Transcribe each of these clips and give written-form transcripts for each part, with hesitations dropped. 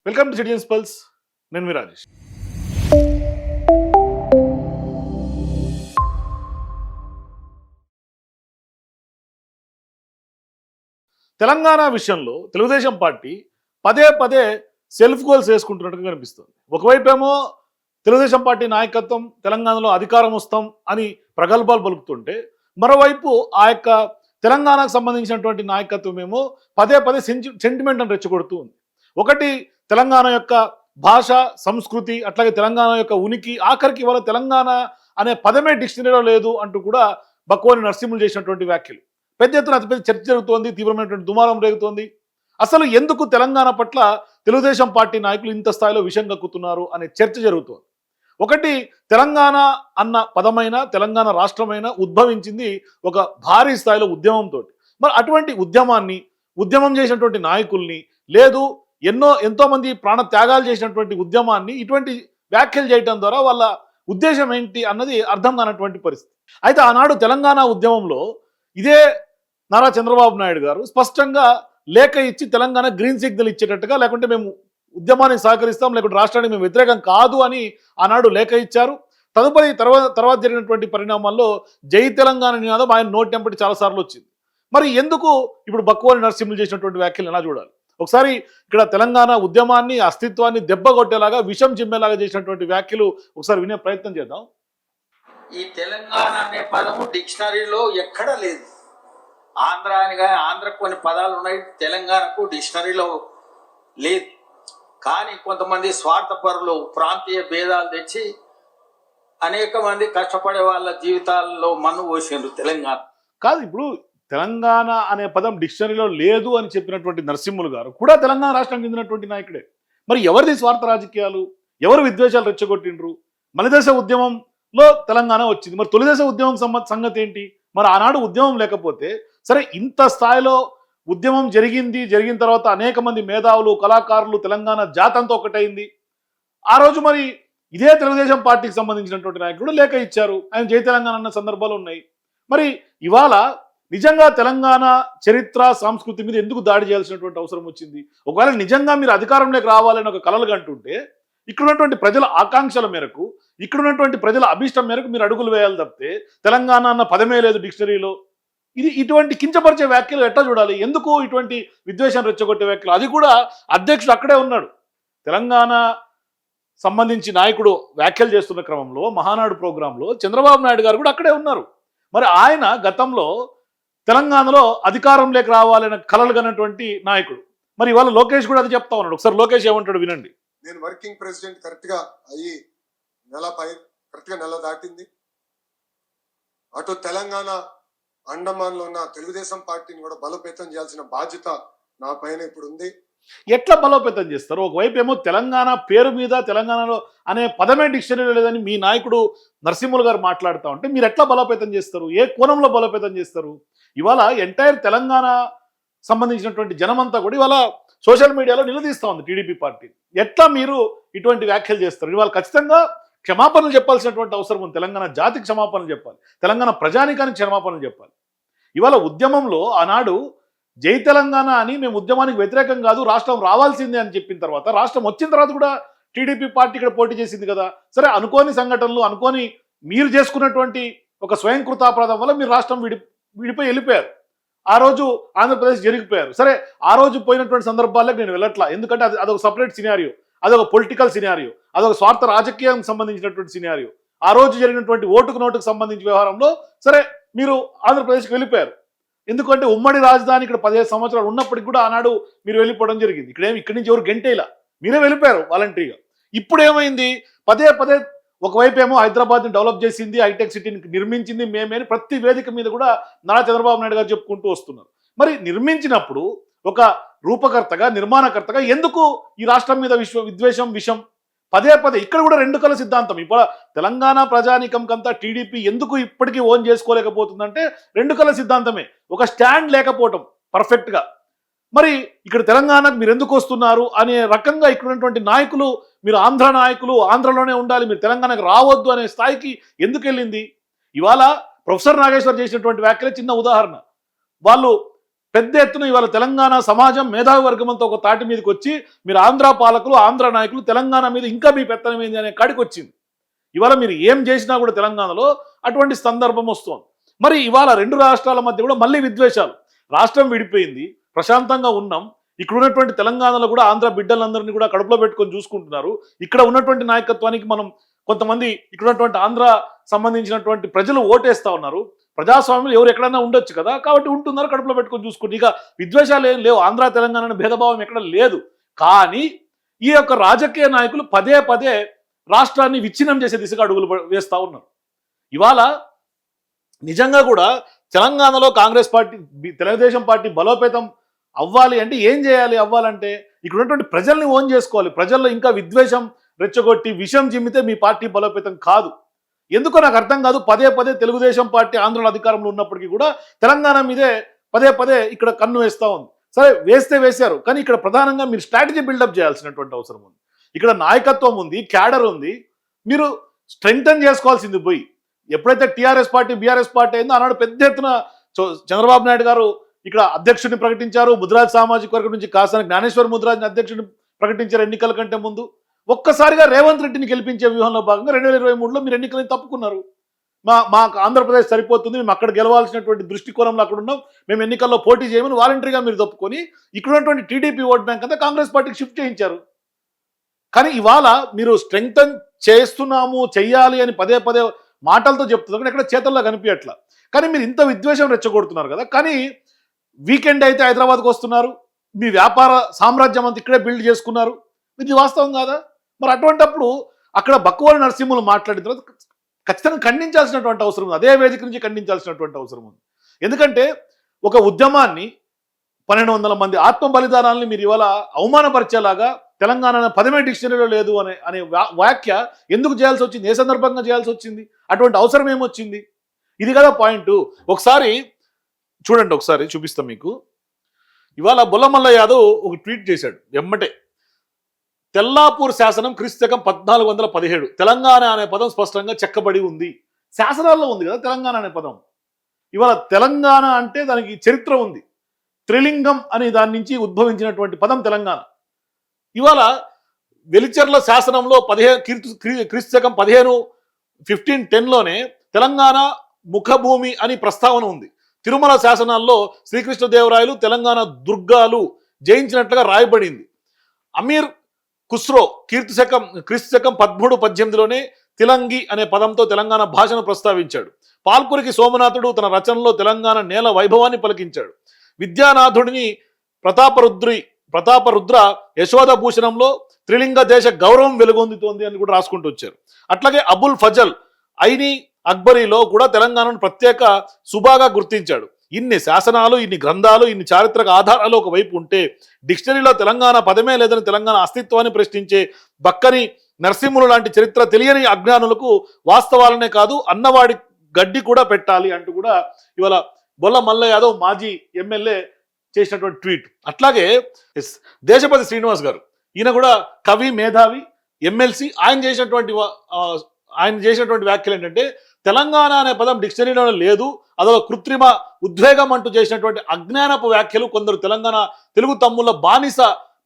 Welcome to citizens pulse. నేను మీ రాజేష్. తెలంగాణ విషయంలో Telugu Desam party పదే పదే సెల్ఫ్ గోల్స్ వేసుకుంటున్నట్టుగా కనిపిస్తుంది. ఒకవైపేమో తెలుగుదేశం పార్టీ నాయకత్వం తెలంగాణలో అధికారం వస్తాం అని ప్రగల్భాలు పలుకుతుంటే, మరోవైపు ఆ యొక్క తెలంగాణకు సంబంధించినటువంటి నాయకత్వం ఏమో పదే పదే సెంటిమెంట్ అని రెచ్చగొడుతూ ఉంది. ఒకటి తెలంగాణ యొక్క భాష, సంస్కృతి, అట్లాగే తెలంగాణ యొక్క ఉనికి, ఆఖరికి ఇవాళ తెలంగాణ అనే పదమే డిక్షనరీలో లేదు అంటూ కూడా బక్కోని నరసింహులు చేసినటువంటి వ్యాఖ్యలు పెద్ద ఎత్తున అతిపెద్ద చర్చ జరుగుతోంది. తీవ్రమైనటువంటి దుమారం రేగుతోంది. అసలు ఎందుకు తెలంగాణ పట్ల తెలుగుదేశం పార్టీ నాయకులు ఇంత స్థాయిలో విషం కక్కుతున్నారు అనే చర్చ జరుగుతోంది. ఒకటి, తెలంగాణ అన్న పదమైన, తెలంగాణ రాష్ట్రమైన ఉద్భవించింది ఒక భారీ స్థాయిలో ఉద్యమంతో. మరి అటువంటి ఉద్యమం చేసినటువంటి నాయకుల్ని, లేదు ఎంతో మంది ప్రాణ త్యాగాలు చేసినటువంటి ఉద్యమాన్ని ఇటువంటి వ్యాఖ్యలు చేయడం ద్వారా వాళ్ళ ఉద్దేశం ఏంటి అన్నది అర్థం కానటువంటి పరిస్థితి. అయితే ఆనాడు తెలంగాణ ఉద్యమంలో ఇదే నారా చంద్రబాబు నాయుడు గారు స్పష్టంగా లేఖ ఇచ్చి తెలంగాణ గ్రీన్ సిగ్నల్ ఇచ్చేటట్టుగా, లేకుంటే మేము ఉద్యమానికి సహకరిస్తాం, లేకుంటే రాష్ట్రానికి మేము వ్యతిరేకం కాదు అని ఆనాడు లేఖ ఇచ్చారు. తదుపరి తర్వాత జరిగినటువంటి పరిణామాల్లో జై తెలంగాణ నినాదం ఆయన నోటి వెంబడి చాలాసార్లు వచ్చింది. మరి ఎందుకు ఇప్పుడు బక్కువని నరసింహులు చేసినటువంటి వ్యాఖ్యలు ఎలా చూడాలి? ఒకసారి ఇక్కడ తెలంగాణ ఉద్యమాన్ని, అస్తిత్వాన్ని దెబ్బగొట్టేలాగా, విషం చిమ్మేలాగా చేసినటువంటి వ్యాఖ్యలు ఒకసారి వినే ప్రయత్నం చేద్దాం. ఈ తెలంగాణ అనే పదము డిక్షనరీలో ఎక్కడా లేదు. ఆంధ్ర అని కానీ, ఆంధ్రకు కొన్ని పదాలు ఉన్నాయి, తెలంగాణకు డిక్షనరీలో లేదు. కానీ కొంతమంది స్వార్థపరులు ప్రాంతీయ భేదాలు తెచ్చి అనేక మంది కష్టపడే వాళ్ళ జీవితాల్లో మన్ను పోసిండ్రు. తెలంగాణ కాదు, ఇప్పుడు తెలంగాణ అనే పదం డిక్షనరీలో లేదు అని చెప్పినటువంటి నరసింహులు గారు కూడా తెలంగాణ రాష్ట్రం చెందినటువంటి నాయకుడే. మరి ఎవరిది స్వార్థ రాజకీయాలు? ఎవరు విద్వేషాలు రెచ్చగొట్టిండ్రు? మలిదశ ఉద్యమంలో తెలంగాణ వచ్చింది. మరి తొలిదశ ఉద్యమం సంగతి ఏంటి? మరి ఆనాడు ఉద్యమం లేకపోతే సరే, ఇంత స్థాయిలో ఉద్యమం జరిగిన తర్వాత అనేక మంది మేధావులు, కళాకారులు, తెలంగాణ జాతంతా ఒకటైంది. ఆ రోజు మరి ఇదే తెలుగుదేశం పార్టీకి సంబంధించినటువంటి నాయకుడు లేఖ ఇచ్చారు. ఆయన జై తెలంగాణ అన్న సందర్భాలు ఉన్నాయి. మరి ఇవాళ నిజంగా తెలంగాణ చరిత్ర, సంస్కృతి మీద ఎందుకు దాడి చేయాల్సినటువంటి అవసరం వచ్చింది? ఒకవేళ నిజంగా మీరు అధికారంలోకి రావాలని ఒక కలలు కంటుంటే, ఇక్కడ ఉన్నటువంటి ప్రజల ఆకాంక్షల మేరకు, ఇక్కడ ఉన్నటువంటి ప్రజల అభిష్టం మేరకు మీరు అడుగులు వేయాలి తప్పితే తెలంగాణ అన్న పదమే లేదు డిక్షనరీలో. ఇటువంటి కించపరిచే వ్యాఖ్యలు ఎట్లా చూడాలి? ఎందుకు ఇటువంటి విద్వేషం రెచ్చగొట్టే వ్యాఖ్యలు? అది కూడా అధ్యక్షుడు అక్కడే ఉన్నాడు. తెలంగాణ సంబంధించి నాయకుడు వ్యాఖ్యలు చేస్తున్న క్రమంలో మహానాడు ప్రోగ్రాంలో చంద్రబాబు నాయుడు గారు కూడా అక్కడే ఉన్నారు. మరి ఆయన గతంలో తెలంగాణలో అధికారంలోకి రావాలనే కలలు కన్నటువంటి నాయకుడు. మరి ఇవాళ లోకేష్ కూడా అది చెప్తా ఉన్నాడు. ఒకసారి లోకేష్ ఏమంటాడు వినండి. నేను వర్కింగ్ ప్రెసిడెంట్ కరెక్ట్గా అయ్యి కరెక్ట్గా నెల దాటింది. అటు తెలంగాణ, అండమాన్లో ఉన్న తెలుగుదేశం పార్టీని కూడా బలోపేతం చేయాల్సిన బాధ్యత నా పైన ఇప్పుడు ఉంది. ఎట్లా బలోపేతం చేస్తారు? ఒకవైపు ఏమో తెలంగాణ పేరు మీద తెలంగాణలో అనే పదమే డిక్షనరీలో లేదని మీ నాయకుడు నరసింహులు గారు మాట్లాడుతూ ఉంటే మీరు ఎట్లా బలోపేతం చేస్తారు? ఏ కోణంలో బలోపేతం చేస్తారు? ఇవాళ ఎంటైర్ తెలంగాణ సంబంధించినటువంటి జనమంతా కూడా ఇవాళ సోషల్ మీడియాలో నిలదీస్తూ ఉంది టీడీపీ పార్టీ. ఎట్లా మీరు ఇటువంటి వ్యాఖ్యలు చేస్తారు? ఇవాళ ఖచ్చితంగా క్షమాపణలు చెప్పాల్సినటువంటి అవసరం ఉంది. తెలంగాణ జాతికి క్షమాపణలు చెప్పాలి, తెలంగాణ ప్రజానికానికి క్షమాపణలు చెప్పాలి. ఇవాళ ఉద్యమంలో ఆనాడు జై తెలంగాణ అని మేము ఉద్యమానికి వ్యతిరేకం కాదు, రాష్ట్రం రావాల్సిందే అని చెప్పిన తర్వాత, రాష్ట్రం వచ్చిన తర్వాత కూడా టీడీపీ పార్టీ ఇక్కడ పోటీ చేసింది కదా. సరే, అనుకోని సంఘటనలు, అనుకోని మీరు చేసుకున్నటువంటి ఒక స్వయంకృతాపరాధం వల్ల మీరు రాష్ట్రం విడిపోయి వెళ్ళిపోయారు. ఆ రోజు ఆంధ్రప్రదేశ్ జరిగిపోయారు. సరే, ఆ రోజు పోయినటువంటి సందర్భాలకు నేను వెళ్ళట్లా, ఎందుకంటే అదొక సపరేట్ సినారియో, అదొక పొలిటికల్ సినారియో, అదొక స్వార్థ రాజకీయానికి సంబంధించినటువంటి సినారియో. ఆ రోజు జరిగినటువంటి ఓటుకు నోటుకు సంబంధించిన వ్యవహారంలో సరే మీరు ఆంధ్రప్రదేశ్కి వెళ్ళిపోయారు. ఎందుకంటే ఉమ్మడి రాజధాని ఇక్కడ 15 సంవత్సరాలు ఉన్నప్పటికి కూడా ఆనాడు మీరు వెళ్ళిపోవడం జరిగింది. ఇక్కడి నుంచి ఎవరు గంటేలా, మీరే వెళ్ళిపోయారు వాలంటరీగా. ఇప్పుడు ఏమైంది? పదే ఒకవైపు ఏమో హైదరాబాద్ని డెవలప్ చేసింది, హైటెక్ సిటీని నిర్మించింది మేమే అని ప్రతి వేదిక మీద కూడా నారా చంద్రబాబు నాయుడు గారు చెప్పుకుంటూ వస్తున్నారు. మరి నిర్మించినప్పుడు ఒక రూపకర్తగా, నిర్మాణకర్తగా ఎందుకు ఈ రాష్ట్రం మీద విద్వేషం, విషం? పదే ఇక్కడ కూడా రెండు కళ సిద్ధాంతం. ఇప్పుడు తెలంగాణ ప్రజానీకం కంతా టీడీపీ ఎందుకు ఇప్పటికీ ఓన్ చేసుకోలేకపోతుందంటే రెండు కళ సిద్ధాంతమే. ఒక స్టాండ్ లేకపోవటం పర్ఫెక్ట్గా. మరి ఇక్కడ తెలంగాణకు మీరు ఎందుకు వస్తున్నారు అనే రకంగా ఇక్కడ ఉన్నటువంటి నాయకులు, మీరు ఆంధ్ర నాయకులు ఆంధ్రలోనే ఉండాలి, మీరు తెలంగాణకు రావద్దు అనే స్థాయికి ఎందుకు వెళ్ళింది? ఇవాళ ప్రొఫెసర్ నాగేశ్వర్ చేసినటువంటి వ్యాఖ్యలే చిన్న ఉదాహరణ. వాళ్ళు పెద్ద ఎత్తున ఇవాళ తెలంగాణ సమాజం మేధావి వర్గంతో ఒక తాటి మీదకి వచ్చి మీరు ఆంధ్ర పాలకులు ఆంధ్ర నాయకులు తెలంగాణ మీద ఇంకా మీ పెత్తనం ఏంది అనే కాడికి వచ్చింది. ఇవాళ మీరు ఏం చేసినా కూడా తెలంగాణలో అటువంటి సందర్భం వస్తుంది. మరి ఇవాళ రెండు రాష్ట్రాల మధ్య కూడా మళ్ళీ విద్వేషాలు. రాష్ట్రం విడిపోయింది, ప్రశాంతంగా ఉన్నాం, ఇక్కడ ఉన్నటువంటి తెలంగాణలో కూడా ఆంధ్ర బిడ్డలందరినీ కూడా కడుపులో పెట్టుకొని చూసుకుంటున్నారు. ఇక్కడ ఉన్నటువంటి నాయకత్వానికి మనం కొంతమంది ఇక్కడ ఉన్నటువంటి ఆంధ్ర సంబంధించినటువంటి ప్రజలు ఓటేస్తా ఉన్నారు. ప్రజాస్వామ్యం ఎవరు ఎక్కడైనా ఉండొచ్చు కదా, కాబట్టి ఉంటున్నారు, కడుపులో పెట్టుకొని చూసుకుంటు. ఇక విద్వేషాలు ఏం లేవు, ఆంధ్ర తెలంగాణ భేదభావం ఎక్కడ లేదు. కానీ ఈ యొక్క రాజకీయ నాయకులు పదే పదే రాష్ట్రాన్ని విచ్ఛిన్నం చేసే దిశగా అడుగులు వేస్తా ఉన్నారు. ఇవాళ నిజంగా కూడా తెలంగాణలో కాంగ్రెస్ పార్టీ తెలుగుదేశం పార్టీ బలోపేతం అవ్వాలి అంటే ఏం చేయాలి? అవ్వాలంటే ఇక్కడ ఉన్నటువంటి ప్రజల్ని ఓన్ చేసుకోవాలి. ప్రజల్లో ఇంకా విద్వేషం రెచ్చగొట్టి విషం జిమ్మితే మీ పార్టీ బలోపేతం కాదు. ఎందుకో నాకు అర్థం కాదు. పదే పదే తెలుగుదేశం పార్టీ ఆంధ్రలో అధికారంలో ఉన్నప్పటికీ కూడా తెలంగాణ మీదే పదే పదే ఇక్కడ కన్ను వేస్తూ ఉంది. సరే వేస్తే వేశారు, కానీ ఇక్కడ ప్రధానంగా మీరు స్ట్రాటజీ బిల్డప్ చేయాల్సినటువంటి అవసరం ఉంది. ఇక్కడ నాయకత్వం ఉంది, క్యాడర్ ఉంది, మీరు స్ట్రెంగ్తన్ చేసుకోవాల్సింది పోయి. ఎప్పుడైతే టీఆర్ఎస్ పార్టీ బీఆర్ఎస్ పార్టీ అయిందో ఆనాడు పెద్ద ఎత్తున చంద్రబాబు నాయుడు గారు ఇక్కడ అధ్యక్షుడిని ప్రకటించారు. ముద్రాజ్ సామాజిక వర్గం నుంచి కాసాని జ్ఞానేశ్వర్ ముద్రాజ్ని అధ్యక్షుడిని ప్రకటించారు ఎన్నికల కంటే ముందు. ఒక్కసారిగా రేవంత్ రెడ్డిని గెలిపించే వ్యూహంలో భాగంగా 2023లో మీరు ఎన్నికలను తప్పుకున్నారు. మాకు ఆంధ్రప్రదేశ్ సరిపోతుంది, మేము అక్కడ గెలవాల్సినటువంటి దృష్టికోణంలో అక్కడ ఉన్నాం, మేము ఎన్నికల్లో పోటీ చేయమని వాలంటరీగా మీరు తప్పుకొని ఇక్కడ ఉన్నటువంటి టీడీపీ ఓట్ బ్యాంక్ అంతా కాంగ్రెస్ పార్టీకి షిఫ్ట్ చేయించారు. కానీ ఇవాళ మీరు స్ట్రెంగ్తన్ చేస్తున్నాము, చెయ్యాలి అని పదే పదే మాటలతో చెప్తున్నారు, కానీ ఎక్కడ చేతల్లో కనిపించట్లా. కానీ మీరు ఇంత విద్వేషం రెచ్చగొడుతున్నారు కదా. కానీ వీకెండ్ అయితే హైదరాబాద్కి వస్తున్నారు, మీ వ్యాపార సామ్రాజ్యం అంతా ఇక్కడే బిల్డ్ చేసుకున్నారు. ఇది వాస్తవం కాదా? మరి అటువంటప్పుడు అక్కడ బక్కువని నరసింహులు మాట్లాడిన తర్వాత ఖచ్చితంగా ఖండించాల్సినటువంటి అవసరం ఉంది. అదే వేదిక నుంచి ఖండించాల్సినటువంటి అవసరం ఉంది. ఎందుకంటే ఒక ఉద్యమాన్ని 1200 మంది ఆత్మ బలిదానాలని మీరు ఇవాళ అవమానపరిచేలాగా తెలంగాణ పదమే డిక్షనరీలో లేదు అనే వ్యాఖ్య ఎందుకు చేయాల్సి వచ్చింది? ఏ సందర్భంగా చేయాల్సి వచ్చింది? అటువంటి అవసరం ఏమొచ్చింది? ఇది కదా పాయింట్. ఒకసారి చూడండి, ఒకసారి చూపిస్తాం మీకు. ఇవాళ బొల్లమల్ల యాదవ్ ఒక ట్వీట్ చేశాడు ఎమ్మటే. తెల్లాపూర్ శాసనం క్రీస్తకం 1417 తెలంగాణ అనే పదం స్పష్టంగా చెక్కబడి ఉంది. శాసనాల్లో ఉంది కదా తెలంగాణ అనే పదం. ఇవాళ తెలంగాణ అంటే దానికి చరిత్ర ఉంది. త్రిలింగం అనే దాని నుంచి ఉద్భవించినటువంటి పదం తెలంగాణ. ఇవాళ వెలిచర్ల శాసనంలో క్రీస్తకం 1510లోనే తెలంగాణ ముఖభూమి అని ప్రస్తావన ఉంది. తిరుమల శాసనాల్లో శ్రీకృష్ణదేవరాయలు తెలంగాణ దుర్గాలు జయించినట్లుగా రాయబడింది. అమీర్ ఖుస్రో క్రీస్తుశకం 1318లోనే తిలంగి అనే పదంతో తెలంగాణ భాషను ప్రస్తావించాడు. పాల్కురికి సోమనాథుడు తన రచనలో తెలంగాణ నేల వైభవాన్ని పలికించాడు. విద్యానాథుడిని ప్రతాపరుద్ర యశోదభూషణంలో త్రిలింగ దేశ గౌరవం వెలుగొందుతోంది అని కూడా రాసుకుంటూ వచ్చారు. అట్లాగే అబుల్ ఫజల్ ఐని అక్బరీలో కూడా తెలంగాణను ప్రత్యేక సుబాగా గుర్తించాడు. ఇన్ని శాసనాలు, ఇన్ని గ్రంథాలు, ఇన్ని చారిత్రక ఆధారాలు ఒకవైపు ఉంటే డిక్షనరీలో తెలంగాణ పదమే లేదని తెలంగాణ అస్తిత్వాన్ని ప్రశ్నించే బక్కని నరసింహులు లాంటి చరిత్ర తెలియని అజ్ఞానులకు వాస్తవాలనే కాదు అన్నవాడి గడ్డి కూడా పెట్టాలి అంటూ కూడా ఇవాళ బొల్ల మల్ల యాదవ్ మాజీ ఎమ్మెల్యే చేసినటువంటి ట్వీట్. అట్లాగే దేశపతి శ్రీనివాస్ గారు, ఈయన కూడా కవి, మేధావి, ఎమ్మెల్సీ. ఆయన చేసినటువంటి వ్యాఖ్యలు ఏంటంటే తెలంగాణ అనే పదం డిక్షనరీలో లేదు, అదొక కృత్రిమ ఉద్వేగం అంటూ చేసినటువంటి అజ్ఞానపు వ్యాఖ్యలు కొందరు తెలుగు తమ్ముళ్ళ బానిస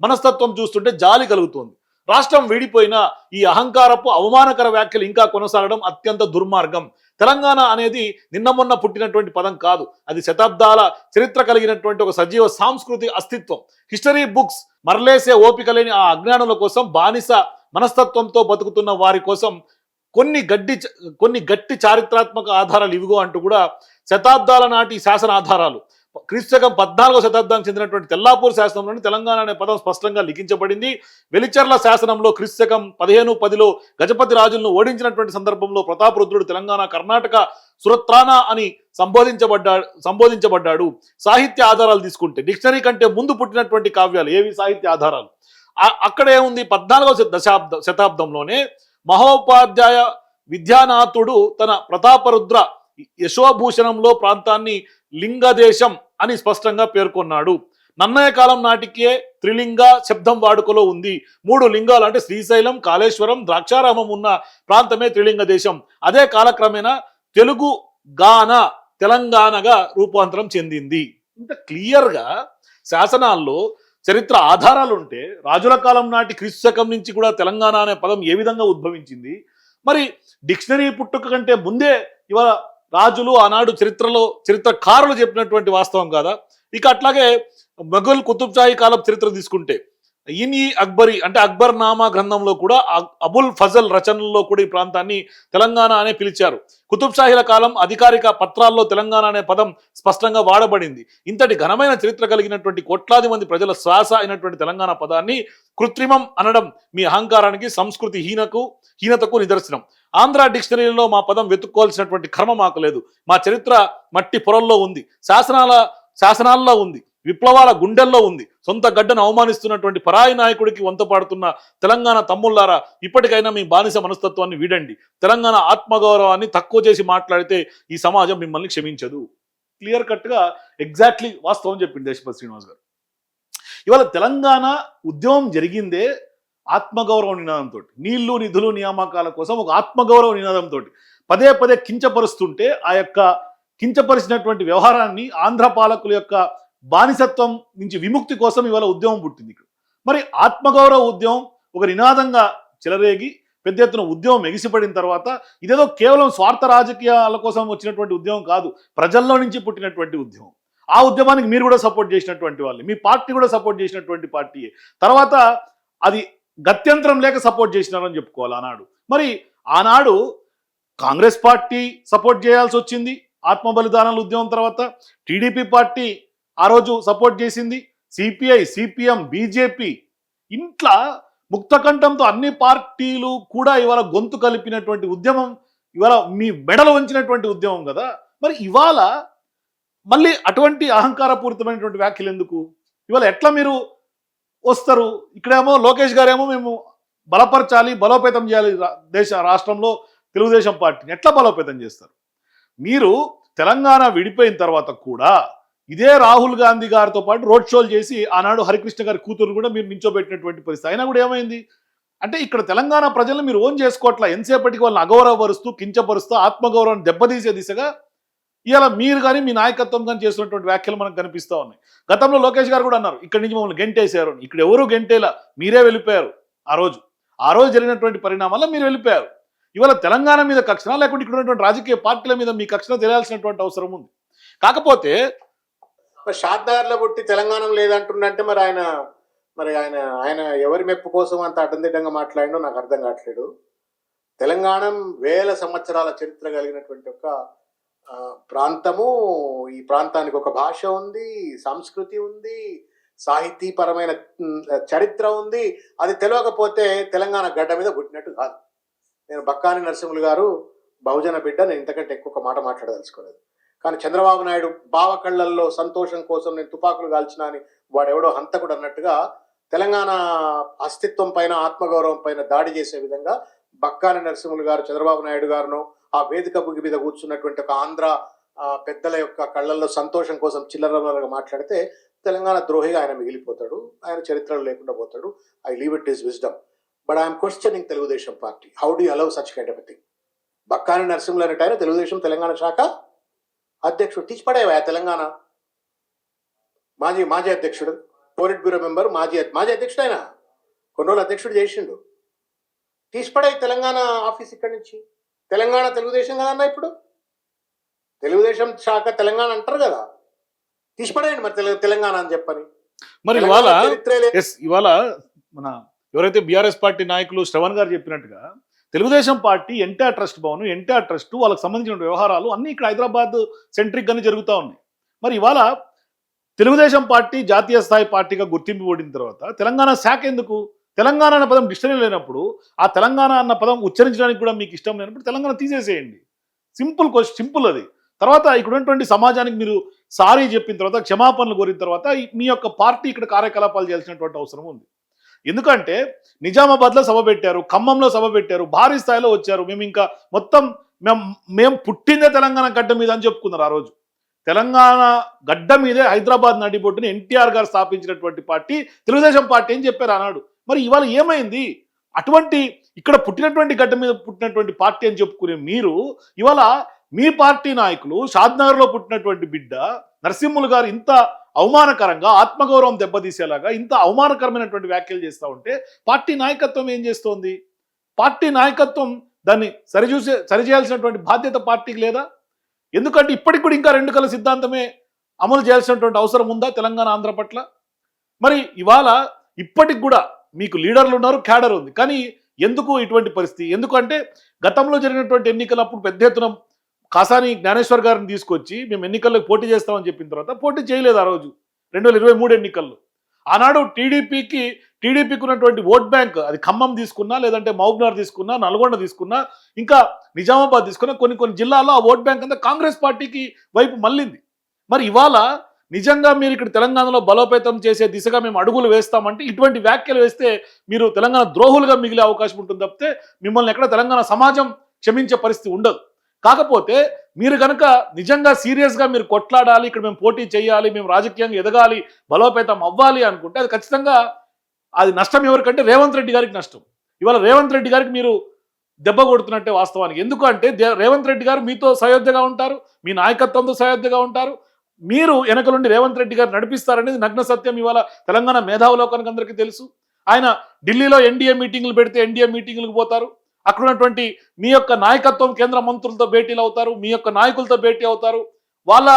మనస్తత్వం చూస్తుంటే జాలి కలుగుతుంది. రాష్ట్రం విడిపోయినా ఈ అహంకారపు అవమానకర వ్యాఖ్యలు ఇంకా కొనసాగడం అత్యంత దుర్మార్గం. తెలంగాణ అనేది నిన్న మొన్న పుట్టినటువంటి పదం కాదు, అది శతాబ్దాల చరిత్ర కలిగినటువంటి ఒక సజీవ సాంస్కృతిక అస్తిత్వం. హిస్టరీ బుక్స్ మరలేసే ఓపిక లేని ఆ అజ్ఞానుల కోసం, బానిస మనస్తత్వంతో బతుకుతున్న వారి కోసం కొన్ని గట్టి చారిత్రాత్మక ఆధారాలు ఇవిగో అంటూ కూడా శతాబ్దాల నాటి శాసన ఆధారాలు. క్రీస్తుశకం 14వ శతాబ్దానికి చెందినటువంటి తెల్లాపూర్ శాసనంలోని తెలంగాణ అనే పదం స్పష్టంగా లిఖించబడింది. వెలిచర్ల శాసనంలో క్రీస్తుశకం 1510లో గజపతి రాజులను ఓడించినటువంటి సందర్భంలో ప్రతాపరుద్రుడు తెలంగాణ కర్ణాటక సురత్రానా అని సంబోధించబడ్డాడు. సాహిత్య ఆధారాలు తీసుకుంటే డిక్షనరీ కంటే ముందు పుట్టినటువంటి కావ్యాలు ఏవి సాహిత్య ఆధారాలు? అక్కడ ఏముంది? 14వ శతాబ్దంలోనే మహోపాధ్యాయ విద్యానాథుడు తన ప్రతాపరుద్ర యశోభూషణంలో ప్రాంతాన్ని లింగదేశం అని స్పష్టంగా పేర్కొన్నాడు. నన్నయ కాలం నాటికే త్రిలింగ శబ్దం వాడుకలో ఉంది. 3 లింగాలు అంటే శ్రీశైలం, కాళేశ్వరం, ద్రాక్షారామం ఉన్న ప్రాంతమే త్రిలింగ దేశం. అదే కాలక్రమేణా తెలుగు గాన తెలంగాణగా రూపాంతరం చెందింది. ఇంత క్లియర్గా శాసనాల్లో చరిత్ర ఆధారాలు ఉంటే రాజుల కాలం నాటి క్రీస్తు శకం నుంచి కూడా తెలంగాణ అనే పదం ఏ విధంగా ఉద్భవించింది, మరి డిక్షనరీ పుట్టుక కంటే ముందే ఇవాళ రాజులు ఆనాడు చరిత్రకారులు చెప్పినటువంటి వాస్తవం కాదా? ఇక అట్లాగే మొఘల్ కుతుబ్ షాహీ కాలం చరిత్ర తీసుకుంటే ఇన్ ఈ అక్బరీ అంటే అక్బర్ నామా గ్రంథంలో కూడా అబుల్ ఫజల్ రచనల్లో కూడా ఈ ప్రాంతాన్ని తెలంగాణ అనే పిలిచారు. కుతుబ్ షాహీల కాలం అధికారిక పత్రాల్లో తెలంగాణ అనే పదం స్పష్టంగా వాడబడింది. ఇంతటి ఘనమైన చరిత్ర కలిగినటువంటి కోట్లాది మంది ప్రజల శ్వాస అయినటువంటి తెలంగాణ పదాన్ని కృత్రిమం అనడం మీ అహంకారానికి, సంస్కృతి హీనతకు నిదర్శనం. ఆంధ్ర డిక్షనరీలో మా పదం వెతుక్కోవాల్సినటువంటి కర్మ మాకు లేదు. మా చరిత్ర మట్టి పొరల్లో ఉంది, శాసనాల్లో ఉంది, విప్లవాల గుండెల్లో ఉంది. సొంత గడ్డను అవమానిస్తున్నటువంటి పరాయి నాయకుడికి వంతపాడుతున్న తెలంగాణ తమ్ముళ్లారా, ఇప్పటికైనా మీ బానిస మనస్తత్వాన్ని వీడండి. తెలంగాణ ఆత్మగౌరవాన్ని తక్కువ చేసి మాట్లాడితే ఈ సమాజం మిమ్మల్ని క్షమించదు. క్లియర్ కట్గా ఎగ్జాక్ట్లీ వాస్తవం చెప్పింది దేశపతి శ్రీనివాస్ గారు. ఇవాళ తెలంగాణ ఉద్యమం జరిగిందే ఆత్మగౌరవ నినాదంతో, నీళ్లు నిధులు నియామకాల కోసం ఒక ఆత్మగౌరవ నినాదంతో పదే పదే కించపరుస్తుంటే ఆ యొక్క కించపరిచినటువంటి వ్యవహారాన్ని ఆంధ్ర పాలకుల యొక్క బానిసత్వం నుంచి విముక్తి కోసం ఇవాళ ఉద్యమం పుట్టింది ఇక్కడ. మరి ఆత్మగౌరవ ఉద్యమం ఒక నినాదంగా చెలరేగి పెద్ద ఎత్తున ఉద్యమం ఎగిసిపడిన తర్వాత ఇదేదో కేవలం స్వార్థ రాజకీయాల కోసం వచ్చినటువంటి ఉద్యమం కాదు, ప్రజల్లో నుంచి పుట్టినటువంటి ఉద్యమం. ఆ ఉద్యమానికి మీరు కూడా సపోర్ట్ చేసినటువంటి వాళ్ళు, మీ పార్టీ కూడా సపోర్ట్ చేసినటువంటి పార్టీయే. తర్వాత అది గత్యంతరం లేక సపోర్ట్ చేసినారని చెప్పుకోవాలి ఆనాడు. మరి ఆనాడు కాంగ్రెస్ పార్టీ సపోర్ట్ చేయాల్సి వచ్చింది ఆత్మ బలిదానాల ఉద్యమం తర్వాత, టీడీపీ పార్టీ ఆ రోజు సపోర్ట్ చేసింది, సిపిఐ, సిపిఎం, బీజేపీ, ఇంట్లో ముక్తకంఠంతో అన్ని పార్టీలు కూడా ఇవాళ గొంతు కలిపినటువంటి ఉద్యమం, ఇవాళ మీ మెడలు వంచినటువంటి ఉద్యమం కదా. మరి ఇవాళ మళ్ళీ అటువంటి అహంకారపూరితమైనటువంటి వ్యాఖ్యలు ఎందుకు? ఇవాళ ఎట్లా మీరు వస్తారు? ఇక్కడేమో లోకేష్ గారేమో మేము బలపరచాలి, బలోపేతం చేయాలి రాష్ట్రంలో తెలుగుదేశం పార్టీని. ఎట్లా బలోపేతం చేస్తారు? మీరు తెలంగాణ విడిపోయిన తర్వాత కూడా ఇదే రాహుల్ గాంధీ గారితో పాటు రోడ్ షోలు చేసి ఆనాడు హరికృష్ణ గారి కూతురు కూడా మీరు నించోబెట్టినటువంటి పరిస్థితి. అయినా కూడా ఏమైంది అంటే ఇక్కడ తెలంగాణ ప్రజలను మీరు ఓన్ చేసుకోవట్లా. ఎంతసేపటికి వాళ్ళని అగౌరవపరుస్తూ, కించపరుస్తూ, ఆత్మగౌరవాన్ని దెబ్బతీసే దిశగా ఇవాళ మీరు కానీ మీ నాయకత్వం కానీ చేస్తున్నటువంటి వ్యాఖ్యలు మనకు కనిపిస్తూ ఉన్నాయి. గతంలో లోకేష్ గారు కూడా అన్నారు ఇక్కడి నుంచి మమ్మల్ని గెంటేశారు. ఇక్కడ ఎవరు గెంటేలా, మీరే వెళ్ళిపోయారు. ఆ రోజు జరిగినటువంటి పరిణామాల్లో మీరు వెళ్ళిపోయారు. ఇవాళ తెలంగాణ మీద కక్షణ, లేకుంటే ఇక్కడ ఉన్నటువంటి రాజకీయ పార్టీల మీద మీ కక్షణ తెలియాల్సినటువంటి అవసరం ఉంది. కాకపోతే షాద్నగర్లో పుట్టి తెలంగాణ లేదంటుండంటే మరి ఆయన ఎవరి మెప్పు కోసం అంత అడ్డందిడ్డంగా మాట్లాడిండో నాకు అర్థం కావట్లేదు. తెలంగాణ వేల సంవత్సరాల చరిత్ర కలిగినటువంటి ఒక ప్రాంతము. ఈ ప్రాంతానికి ఒక భాష ఉంది, సంస్కృతి ఉంది, సాహితీపరమైన చరిత్ర ఉంది. అది తెలియకపోతే తెలంగాణ గడ్డ మీద పుట్టినట్టు కాదు. నేను బక్కాని నరసింహులు గారు బహుజన బిడ్డ, నేను ఇంతకంటే ఎక్కువ మాట మాట్లాడదలుచుకోలేదు. కానీ చంద్రబాబు నాయుడు బావ కళ్ళల్లో సంతోషం కోసం నేను తుపాకులు కాల్చిన అని వాడెవడో హంతకుడు అన్నట్టుగా తెలంగాణ అస్తిత్వం పైన, ఆత్మగౌరవం పైన దాడి చేసే విధంగా బక్కాని నరసింహులు గారు చంద్రబాబు నాయుడు గారును ఆ వేదిక మీద కూర్చున్నటువంటి ఒక ఆంధ్ర పెద్దల యొక్క కళ్ళల్లో సంతోషం కోసం చిల్లరగా మాట్లాడితే తెలంగాణ ద్రోహిగా ఆయన మిగిలిపోతాడు, ఆయన చరిత్రలో లేకుండా పోతాడు. I leave it is wisdom, but I'm questioning Telugu Desam party. How do allow such kind of a thing? Bakkani Narasimhulu అనేట ఆయన తెలుగుదేశం తెలంగాణ శాఖ అధ్యక్షుడు. తీసిపడేవా తెలంగాణ మాజీ అధ్యక్షుడు, పోలిట్ బ్యూరో మెంబర్, మాజీ అధ్యక్షుడు. ఆయన కొన్ని రోజులు అధ్యక్షుడు చేసిండు. తీసిపడే తెలంగాణ ఆఫీస్ ఇక్కడి నుంచి. తెలంగాణ తెలుగుదేశం కదన్నా, ఇప్పుడు తెలుగుదేశం శాఖ తెలంగాణ అంటారు కదా, తీసిపడేయండి మరి తెలంగాణ అని చెప్పని. మరి ఇవాళ మన ఎవరైతే బీఆర్ఎస్ పార్టీ నాయకులు శ్రవణ్ గారు చెప్పినట్టుగా Telugu Desam party NTR trust Bhavan, NTR trust, వాళ్ళకి సంబంధించిన వ్యవహారాలు అన్నీ ఇక్కడ హైదరాబాద్ సెంట్రిక్ గానే జరుగుతూ ఉన్నాయి. మరి ఇవాళ తెలుగుదేశం పార్టీ జాతీయ స్థాయి పార్టీగా గుర్తింపు పడిన తర్వాత తెలంగాణ శాఖ ఎందుకు? తెలంగాణ అన్న పదం డిక్షనరీ లేనప్పుడు, ఆ తెలంగాణ అన్న పదం ఉచ్చరించడానికి కూడా మీకు ఇష్టం లేనప్పుడు తెలంగాణ తీసేసేయండి. సింపుల్ అది. తర్వాత ఇక్కడ ఉన్నటువంటి సమాజానికి మీరు సారీ చెప్పిన తర్వాత, క్షమాపణలు కోరిన తర్వాత మీ యొక్క పార్టీ ఇక్కడ కార్యకలాపాలు చేయాల్సినటువంటి అవసరం ఉంది. ఎందుకంటే నిజామాబాద్లో సభ పెట్టారు, ఖమ్మంలో సభ పెట్టారు, భారీ స్థాయిలో వచ్చారు. మేము ఇంకా మొత్తం మేము పుట్టిందే తెలంగాణ గడ్డ మీద అని చెప్పుకున్నారు. ఆ రోజు తెలంగాణ గడ్డ మీదే హైదరాబాద్ నడిబొడ్డుని ఎన్టీఆర్ గారు స్థాపించినటువంటి పార్టీ తెలుగుదేశం పార్టీ అని చెప్పారు ఆనాడు. మరి ఇవాళ ఏమైంది? అటువంటి ఇక్కడ పుట్టినటువంటి గడ్డ మీద పుట్టినటువంటి పార్టీ అని చెప్పుకునే మీరు ఇవాళ మీ పార్టీ నాయకులు షాద్నగర్లో పుట్టినటువంటి బిడ్డ నరసింహులు గారు ఇంత అవమానకరంగా ఆత్మగౌరవం దెబ్బతీసేలాగా ఇంత అవమానకరమైనటువంటి వ్యాఖ్యలు చేస్తూ ఉంటే పార్టీ నాయకత్వం ఏం చేస్తోంది? పార్టీ నాయకత్వం దాన్ని సరిచేయాల్సినటువంటి బాధ్యత పార్టీకి లేదా? ఎందుకంటే ఇప్పటికి కూడా ఇంకా 2 కళ్ళ సిద్ధాంతమే అమలు చేయాల్సినటువంటి అవసరం ఉందా తెలంగాణ ఆంధ్ర పట్ల? మరి ఇవాళ ఇప్పటికి కూడా మీకు లీడర్లు ఉన్నారు, క్యాడర్ ఉంది, కానీ ఎందుకు ఇటువంటి పరిస్థితి? ఎందుకంటే గతంలో జరిగినటువంటి ఎన్నికలప్పుడు పెద్ద ఎత్తున కాసాని జ్ఞానేశ్వర్ గారిని తీసుకొచ్చి మేము ఎన్నికల్లో పోటీ చేస్తామని చెప్పిన తర్వాత పోటీ చేయలేదు ఆ రోజు 2023 ఎన్నికల్లో. ఆనాడు టీడీపీకి ఉన్నటువంటి ఓట్ బ్యాంక్, అది ఖమ్మం తీసుకున్నా, లేదంటే మహబూబ్నగర్ తీసుకున్నా, నల్గొండ తీసుకున్నా, ఇంకా నిజామాబాద్ తీసుకున్నా, కొన్ని జిల్లాల్లో ఆ ఓట్ బ్యాంక్ అంతా కాంగ్రెస్ పార్టీకి వైపు మళ్ళింది. మరి ఇవాళ నిజంగా మీరు ఇక్కడ తెలంగాణలో బలోపేతం చేసే దిశగా మేము అడుగులు వేస్తామంటే ఇటువంటి వ్యాఖ్యలు వేస్తే మీరు తెలంగాణ ద్రోహులుగా మిగిలే అవకాశం ఉంటుంది తప్పితే మిమ్మల్ని ఎక్కడ తెలంగాణ సమాజం క్షమించే పరిస్థితి ఉండదు. కాకపోతే మీరు కనుక నిజంగా సీరియస్గా మీరు కొట్లాడాలి, ఇక్కడ మేము పోటీ చేయాలి, మేము రాజకీయంగా ఎదగాలి, బలోపేతం అవ్వాలి అనుకుంటే అది ఖచ్చితంగా అది నష్టం ఎవరికంటే రేవంత్ రెడ్డి గారికి నష్టం. ఇవాళ రేవంత్ రెడ్డి గారికి మీరు దెబ్బ కొడుతున్నట్టే వాస్తవానికి. ఎందుకంటే రేవంత్ రెడ్డి గారు మీతో సయోధ్యగా ఉంటారు, మీ నాయకత్వంతో సయోధ్యగా ఉంటారు, మీరు వెనక నుండి రేవంత్ రెడ్డి గారు నడిపిస్తారనేది నగ్న సత్యం. ఇవాళ తెలంగాణ మేధావులోకానికి అందరికీ తెలుసు. ఆయన ఢిల్లీలో ఎన్డీఏ మీటింగ్లు పెడితే ఎన్డీఏ మీటింగ్లకు పోతారు, అక్కడ ఉన్నటువంటి మీ యొక్క నాయకత్వం కేంద్ర మంత్రులతో భేటీలు అవుతారు, మీ యొక్క నాయకులతో భేటీ అవుతారు, వాళ్ళ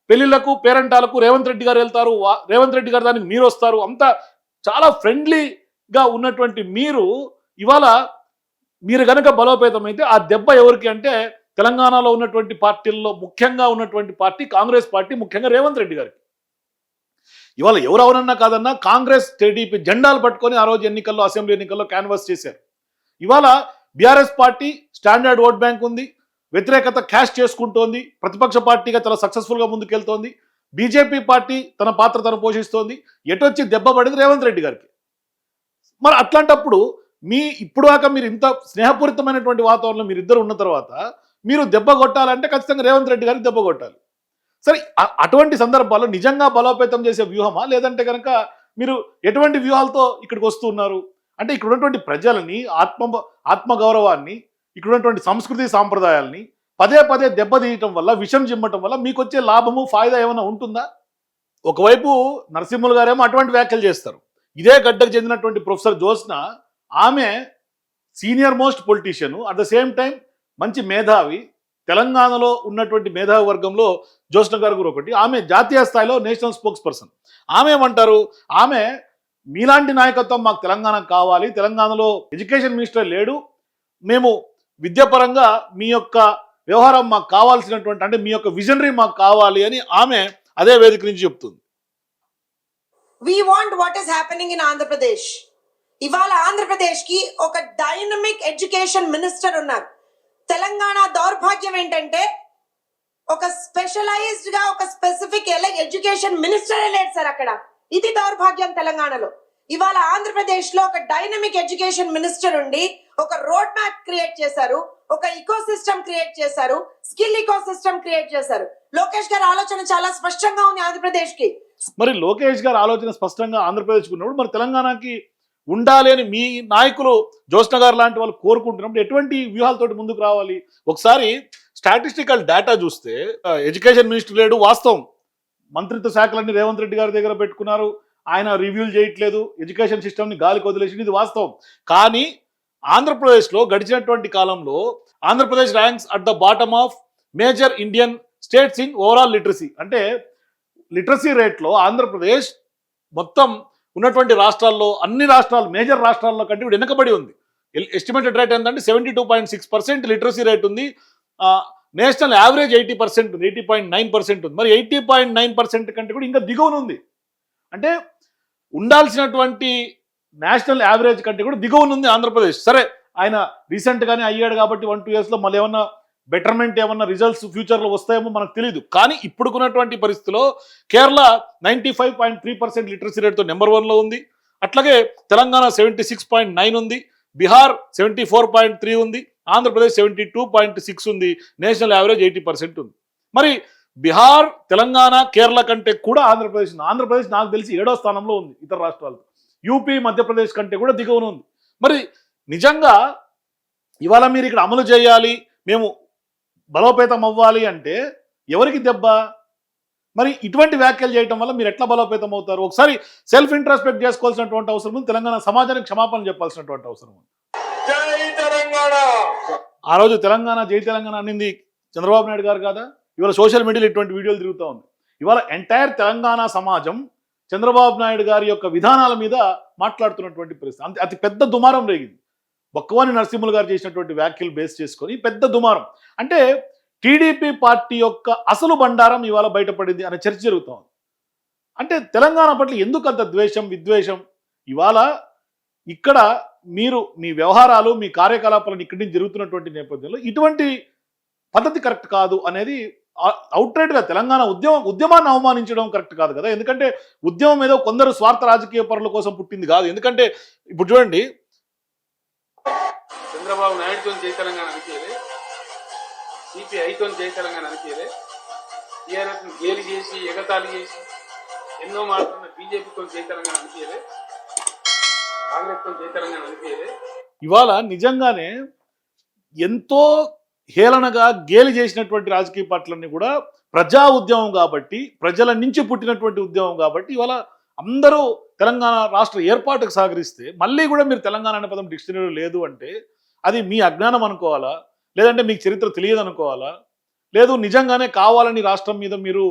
పెళ్లిళ్లకు పేరెంటాలకు రేవంత్ రెడ్డి గారు వెళ్తారు, రేవంత్ రెడ్డి గారు దానికి మీరు వస్తారు. అంతా చాలా ఫ్రెండ్లీగా ఉన్నటువంటి మీరు ఇవాళ మీరు గనక బలోపేతం అయితే ఆ దెబ్బ ఎవరికి అంటే తెలంగాణలో ఉన్నటువంటి పార్టీల్లో ముఖ్యంగా ఉన్నటువంటి పార్టీ కాంగ్రెస్ పార్టీ, ముఖ్యంగా రేవంత్ రెడ్డి గారికి. ఇవాళ ఎవరెవరన్నా కాదన్నా కాంగ్రెస్ టీడీపీ జెండాలు పట్టుకొని ఆ రోజు ఎన్నికల్లో, అసెంబ్లీ ఎన్నికల్లో క్యాన్వాస్ చేశారు. ఇవాళ BRS party standard vote bank ఉంది, వ్యతిరేకత క్యాష్ చేసుకుంటోంది, ప్రతిపక్ష పార్టీగా చాలా సక్సెస్ఫుల్గా ముందుకెళ్తోంది. బీజేపీ పార్టీ తన పాత్ర తను పోషిస్తోంది. ఎటొచ్చి దెబ్బ పడింది రేవంత్ రెడ్డి గారికి. మరి అట్లాంటప్పుడు ఇప్పుడు దాకా మీరు ఇంత స్నేహపూరితమైనటువంటి వాతావరణంలో మీరు ఇద్దరు ఉన్న తర్వాత మీరు దెబ్బ కొట్టాలంటే ఖచ్చితంగా రేవంత్ రెడ్డి గారికి దెబ్బ కొట్టాలి. సరే, అటువంటి సందర్భాల్లో నిజంగా బలోపేతం చేసే వ్యూహమా, లేదంటే కనుక మీరు ఎటువంటి వ్యూహాలతో ఇక్కడికి వస్తున్నారు అంటే ఇక్కడ ఉన్నటువంటి ప్రజలని ఆత్మగౌరవాన్ని, ఇక్కడ ఉన్నటువంటి సంస్కృతి సాంప్రదాయాల్ని పదే పదే దెబ్బతీయటం వల్ల, విషం చిమ్మటం వల్ల మీకు వచ్చే లాభము ఫాయిదా ఏమైనా ఉంటుందా? ఒకవైపు నరసింహులు గారేమో అటువంటి వ్యాఖ్యలు చేస్తారు. ఇదే గడ్డకు చెందినటువంటి ప్రొఫెసర్ జ్యోత్స్న, ఆమె senior most politician, at the same time మంచి మేధావి, తెలంగాణలో ఉన్నటువంటి మేధావి వర్గంలో జ్యోత్స్న గారు కూడా ఒకటి. ఆమె జాతీయ స్థాయిలో నేషనల్ స్పోక్స్ పర్సన్. ఆమె ఏమంటారు, ఆమె మీలాంటి నాయకత్వం మాకు తెలంగాణకు కావాలి, తెలంగాణలో ఎడ్యుకేషన్ మినిస్టర్ లేడు, మేము విద్యాపరంగా మీ యొక్క వ్యవహారం మాకు కావాల్సినటువంటి, అంటే మీ యొక్క విజనరీ మాకు కావాలి అని ఆమె అదే వేదిక నుంచి చెప్తుంది. We want what is happening in Andhra Pradesh. ఇవాళ ఆంధ్రప్రదేశ్ కి ఒక డైనమిక్ ఎడ్యుకేషన్ మినిస్టర్ ఉన్నారు. తెలంగాణ దౌర్భాగ్యం ఏంటంటే ఒక స్పెషలైజ్డ్ గా ఒక స్పెసిఫిక్ ఎడ్యుకేషన్ మినిస్టరే లేడు సార్ అక్కడ. ఇది దౌర్భాగ్యం తెలంగాణలో. ఇవాళ ఆంధ్రప్రదేశ్ లో ఒక డైనమిక్ ఎడ్యుకేషన్ మినిస్టర్ ఉండి ఒక రోడ్ మ్యాప్ క్రియేట్ చేశారు, ఒక ఇకో సిస్టమ్ క్రియేట్ చేశారు, స్కిల్ ఇకో సిస్టమ్ క్రియేట్ చేశారు. లోకేష్ గారి ఆలోచన చాలా స్పష్టంగా ఉంది ఆంధ్రప్రదేశ్ కి. మరి లోకేష్ గారి ఆలోచన స్పష్టంగా ఆంధ్రప్రదేశ్కి ఉన్నప్పుడు మరి తెలంగాణకి ఉండాలి అని మీ నాయకులు జ్యోత్స్న గారు లాంటి వాళ్ళు కోరుకుంటున్నప్పుడు ఎటువంటి వ్యూహాలతోటి ముందుకు రావాలి? ఒకసారి స్టాటిస్టికల్ డేటా చూస్తే ఎడ్యుకేషన్ మినిస్టర్ లేడు వాస్తవం, మంత్రిత్వ శాఖలన్నీ రేవంత్ రెడ్డి గారి దగ్గర పెట్టుకున్నారు, ఆయన రివ్యూలు చేయట్లేదు, ఎడ్యుకేషన్ సిస్టమ్ని గాలికి వదిలేసి, ఇది వాస్తవం. కానీ ఆంధ్రప్రదేశ్లో గడిచినటువంటి కాలంలో Andhra Pradesh ranks at the bottom of major Indian states in overall literacy. అంటే లిటరసీ రేట్లో ఆంధ్రప్రదేశ్ మొత్తం ఉన్నటువంటి రాష్ట్రాల్లో, అన్ని రాష్ట్రాలు, మేజర్ రాష్ట్రాల్లో కంటే ఇప్పుడు వెనకబడి ఉంది. ఎస్టిమేటెడ్ రేట్ ఏంటంటే 72.6% లిటరసీ రేట్ ఉంది. నేషనల్ యావరేజ్ 80% ఉంది, 80.9% ఉంది. మరి 80.9% కంటే కూడా ఇంకా దిగువన ఉంది. అంటే ఉండాల్సినటువంటి నేషనల్ యావరేజ్ కంటే కూడా దిగువన ఉంది ఆంధ్రప్రదేశ్. సరే, ఆయన రీసెంట్గానే అయ్యాడు కాబట్టి 1-2 ఇయర్స్లో మళ్ళీ ఏమన్నా బెటర్మెంట్, ఏమన్నా రిజల్ట్స్ ఫ్యూచర్లో వస్తాయేమో మనకు తెలియదు. కానీ ఇప్పుడుకున్నటువంటి పరిస్థితిలో కేరళ 95.3% లిటరసీ రేట్తో నెంబర్ 1లో ఉంది. అట్లాగే తెలంగాణ 76.9 ఉంది, బీహార్ 74.3 ఉంది, ఆంధ్రప్రదేశ్ 72.6 ఉంది, నేషనల్ యావరేజ్ 80% ఉంది. మరి బీహార్, తెలంగాణ, కేరళ కంటే కూడా ఆంధ్రప్రదేశ్ నాకు తెలిసి 7వ స్థానంలో ఉంది ఇతర రాష్ట్రాలతో. యూపీ, మధ్యప్రదేశ్ కంటే కూడా దిగువన ఉంది. మరి నిజంగా ఇవాళ మీరు ఇక్కడ అమలు చేయాలి, మేము బలోపేతం అవ్వాలి అంటే ఎవరికి దెబ్బ? మరి ఇటువంటి వ్యాఖ్యలు చేయడం వల్ల మీరు ఎట్లా బలోపేతం అవుతారు? ఒకసారి సెల్ఫ్ ఇంట్రాస్పెక్ట్ చేసుకోవాల్సినటువంటి అవసరం ఉంది. తెలంగాణ సమాజానికి క్షమాపణ చెప్పాల్సినటువంటి అవసరం ఉంది. జై తెలంగాణ. ఆ రోజు తెలంగాణ జై తెలంగాణ అనింది చంద్రబాబు నాయుడు గారు కాదా? ఇవాళ సోషల్ మీడియాలో ఇటువంటి వీడియోలు తిరుగుతూ ఉంది. ఇవాళ ఎంటైర్ తెలంగాణ సమాజం చంద్రబాబు నాయుడు గారి యొక్క విధానాల మీద మాట్లాడుతున్నటువంటి పరిస్థితి. అతి పెద్ద దుమారం రేగింది. బొక్కవాని నరసింహులు గారు చేసినటువంటి వ్యాఖ్యలు బేస్ చేసుకొని పెద్ద దుమారం. అంటే టీడీపీ పార్టీ యొక్క అసలు బండారం ఇవాళ బయటపడింది అనే చర్చ జరుగుతోంది. అంటే తెలంగాణ పట్ల ఎందుకు అంత ద్వేషం, విద్వేషం? ఇవాళ ఇక్కడ మీరు మీ వ్యవహారాలు, మీ కార్యకలాపాలను ఇక్కడి నుంచి జరుగుతున్నటువంటి నేపథ్యంలో ఇటువంటి పద్ధతి కరెక్ట్ కాదు అనేది అవుట్రైట్గా తెలంగాణ ఉద్యమాన్ని అవమానించడం కరెక్ట్ కాదు కదా. ఎందుకంటే ఉద్యమం ఏదో కొందరు స్వార్థ రాజకీయ పరుల కోసం పుట్టింది కాదు. ఎందుకంటే ఇప్పుడు చూడండి, చంద్రబాబు నాయుడుతో జై తెలంగాణ అనిపించలే, సిపిఐతో జై తెలంగాణ అనిపించలే, టీఆర్ఎస్ని గేలి చేసి ఎగతాళి చేసి ఎన్నో మాట్లాడిన బీజేపీతో జై తెలంగాణ అనిపించలే, కాంగ్రెస్తో జై తెలంగాణ అనిపించలే. ఇవాళ నిజంగానే ఎంతో హేళనగా గేలి చేసినటువంటి రాజకీయ పార్టీలన్నీ కూడా ప్రజా ఉద్యమం కాబట్టి, ప్రజల నుంచి పుట్టినటువంటి ఉద్యమం కాబట్టి ఇవాళ అందరూ తెలంగాణ రాష్ట్ర ఏర్పాటుకు సహకరిస్తే మళ్ళీ కూడా మీరు తెలంగాణ అనే పదం డిక్షనరీలో లేదు అంటే అది మీ అజ్ఞానం అనుకోవాలా? లేదంటే మీకు చరిత్ర తెలియదు అనుకోవాలా? లేదు నిజంగానే కావాలని రాష్ట్రం మీద మీరు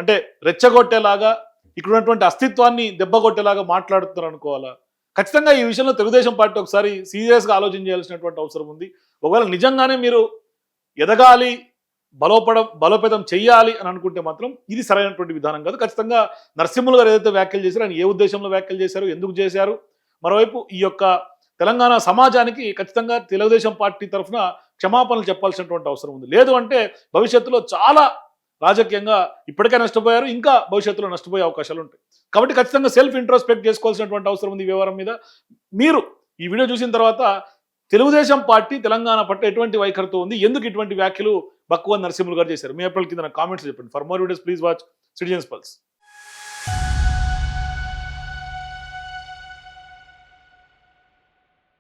అంటే రెచ్చగొట్టేలాగా, ఇక్కడ ఉన్నటువంటి అస్తిత్వాన్ని దెబ్బగొట్టేలాగా మాట్లాడుతున్నారు అనుకోవాలా? ఖచ్చితంగా ఈ విషయంలో తెలుగుదేశం పార్టీ ఒకసారి సీరియస్గా ఆలోచన చేయాల్సినటువంటి అవసరం ఉంది. ఒకవేళ నిజంగానే మీరు ఎదగాలి, బలోపేతం చెయ్యాలి అని అనుకుంటే మాత్రం ఇది సరైనటువంటి విధానం కాదు. ఖచ్చితంగా నరసింహులు గారు ఏదైతే వ్యాఖ్యలు చేశారో ఆయన ఏ ఉద్దేశంలో వ్యాఖ్యలు చేశారు, ఎందుకు చేశారు, మరోవైపు ఈ యొక్క తెలంగాణ సమాజానికి ఖచ్చితంగా తెలుగుదేశం పార్టీ తరఫున క్షమాపణలు చెప్పాల్సినటువంటి అవసరం ఉంది. లేదు అంటే భవిష్యత్తులో చాలా రాజకీయంగా ఇప్పటికే నష్టపోయారు, ఇంకా భవిష్యత్తులో నష్టపోయే అవకాశాలు ఉంటాయి. కాబట్టి ఖచ్చితంగా సెల్ఫ్ ఇంట్రోస్పెక్ట్ చేసుకోవాల్సినటువంటి అవసరం ఉంది ఈ వ్యవహారం మీద. మీరు ఈ వీడియో చూసిన తర్వాత తెలుగుదేశం పార్టీ తెలంగాణ పట్ల ఎటువంటి వైఖరితో ఉంది, ఎందుకు ఇటువంటి వ్యాఖ్యలు బక్కువ నరసింహులు గారు చేశారు, మీ అప్రోల్ కింద కామెంట్స్ చెప్పండి. For more videos please watch citizens pulse.